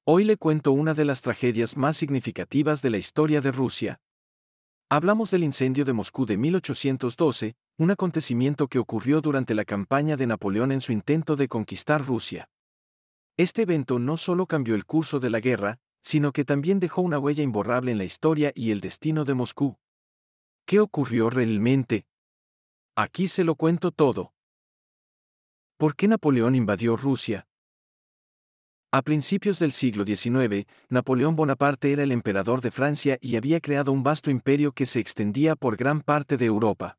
Hoy le cuento una de las tragedias más significativas de la historia de Rusia. Hablamos del incendio de Moscú de 1812, un acontecimiento que ocurrió durante la campaña de Napoleón en su intento de conquistar Rusia. Este evento no solo cambió el curso de la guerra, sino que también dejó una huella imborrable en la historia y el destino de Moscú. ¿Qué ocurrió realmente? Aquí se lo cuento todo. ¿Por qué Napoleón invadió Rusia? A principios del siglo XIX, Napoleón Bonaparte era el emperador de Francia y había creado un vasto imperio que se extendía por gran parte de Europa.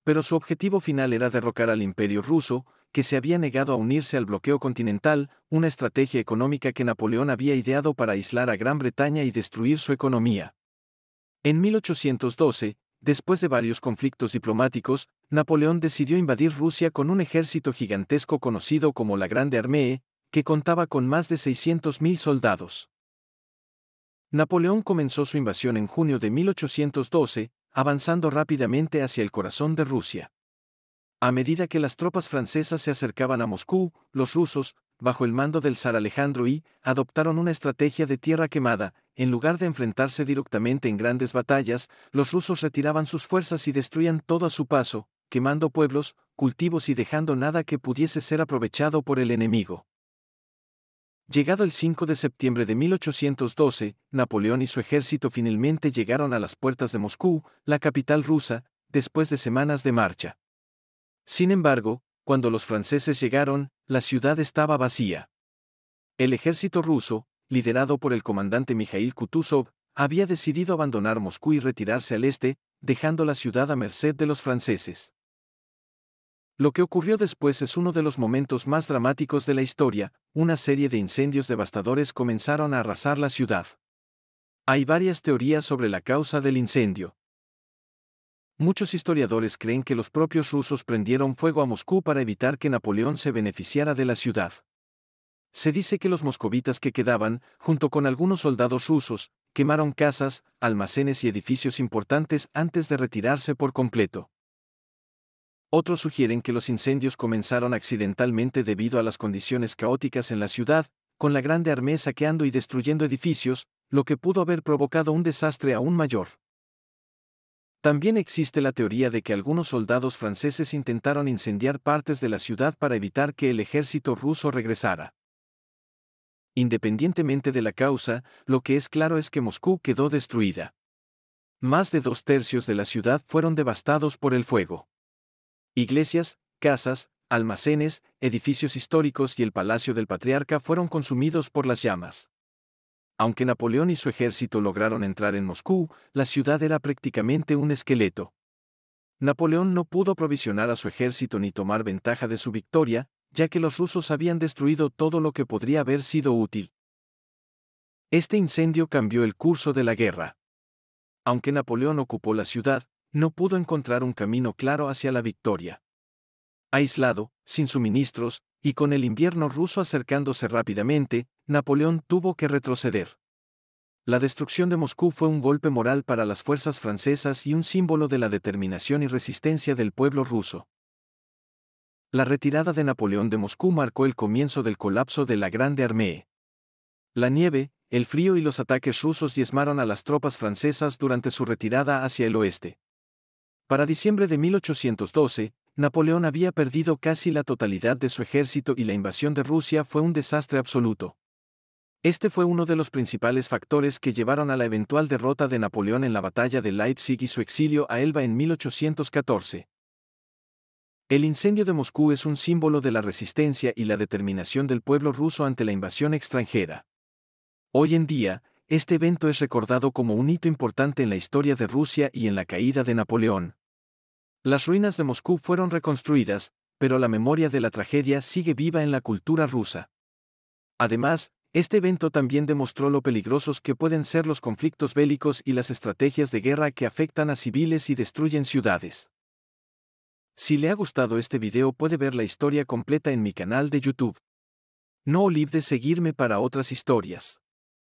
Pero su objetivo final era derrocar al Imperio ruso, que se había negado a unirse al bloqueo continental, una estrategia económica que Napoleón había ideado para aislar a Gran Bretaña y destruir su economía. En 1812, después de varios conflictos diplomáticos, Napoleón decidió invadir Rusia con un ejército gigantesco conocido como la Grande Armée, que contaba con más de 600.000 soldados. Napoleón comenzó su invasión en junio de 1812, avanzando rápidamente hacia el corazón de Rusia. A medida que las tropas francesas se acercaban a Moscú, los rusos, bajo el mando del zar Alejandro I, adoptaron una estrategia de tierra quemada. En lugar de enfrentarse directamente en grandes batallas, los rusos retiraban sus fuerzas y destruían todo a su paso, quemando pueblos, cultivos y dejando nada que pudiese ser aprovechado por el enemigo. Llegado el 5 de septiembre de 1812, Napoleón y su ejército finalmente llegaron a las puertas de Moscú, la capital rusa, después de semanas de marcha. Sin embargo, cuando los franceses llegaron, la ciudad estaba vacía. El ejército ruso, liderado por el comandante Mikhail Kutuzov, había decidido abandonar Moscú y retirarse al este, dejando la ciudad a merced de los franceses. Lo que ocurrió después es uno de los momentos más dramáticos de la historia. Una serie de incendios devastadores comenzaron a arrasar la ciudad. Hay varias teorías sobre la causa del incendio. Muchos historiadores creen que los propios rusos prendieron fuego a Moscú para evitar que Napoleón se beneficiara de la ciudad. Se dice que los moscovitas que quedaban, junto con algunos soldados rusos, quemaron casas, almacenes y edificios importantes antes de retirarse por completo. Otros sugieren que los incendios comenzaron accidentalmente debido a las condiciones caóticas en la ciudad, con la Grande Armée saqueando y destruyendo edificios, lo que pudo haber provocado un desastre aún mayor. También existe la teoría de que algunos soldados franceses intentaron incendiar partes de la ciudad para evitar que el ejército ruso regresara. Independientemente de la causa, lo que es claro es que Moscú quedó destruida. Más de 2/3 de la ciudad fueron devastados por el fuego. Iglesias, casas, almacenes, edificios históricos y el palacio del patriarca fueron consumidos por las llamas. Aunque Napoleón y su ejército lograron entrar en Moscú, la ciudad era prácticamente un esqueleto. Napoleón no pudo aprovisionar a su ejército ni tomar ventaja de su victoria, ya que los rusos habían destruido todo lo que podría haber sido útil. Este incendio cambió el curso de la guerra. Aunque Napoleón ocupó la ciudad, no pudo encontrar un camino claro hacia la victoria. Aislado, sin suministros, y con el invierno ruso acercándose rápidamente, Napoleón tuvo que retroceder. La destrucción de Moscú fue un golpe moral para las fuerzas francesas y un símbolo de la determinación y resistencia del pueblo ruso. La retirada de Napoleón de Moscú marcó el comienzo del colapso de la Grande Armée. La nieve, el frío y los ataques rusos diezmaron a las tropas francesas durante su retirada hacia el oeste. Para diciembre de 1812, Napoleón había perdido casi la totalidad de su ejército y la invasión de Rusia fue un desastre absoluto. Este fue uno de los principales factores que llevaron a la eventual derrota de Napoleón en la batalla de Leipzig y su exilio a Elba en 1814. El incendio de Moscú es un símbolo de la resistencia y la determinación del pueblo ruso ante la invasión extranjera. Hoy en día, este evento es recordado como un hito importante en la historia de Rusia y en la caída de Napoleón. Las ruinas de Moscú fueron reconstruidas, pero la memoria de la tragedia sigue viva en la cultura rusa. Además, este evento también demostró lo peligrosos que pueden ser los conflictos bélicos y las estrategias de guerra que afectan a civiles y destruyen ciudades. Si le ha gustado este video puede ver la historia completa en mi canal de YouTube. No olvide seguirme para otras historias.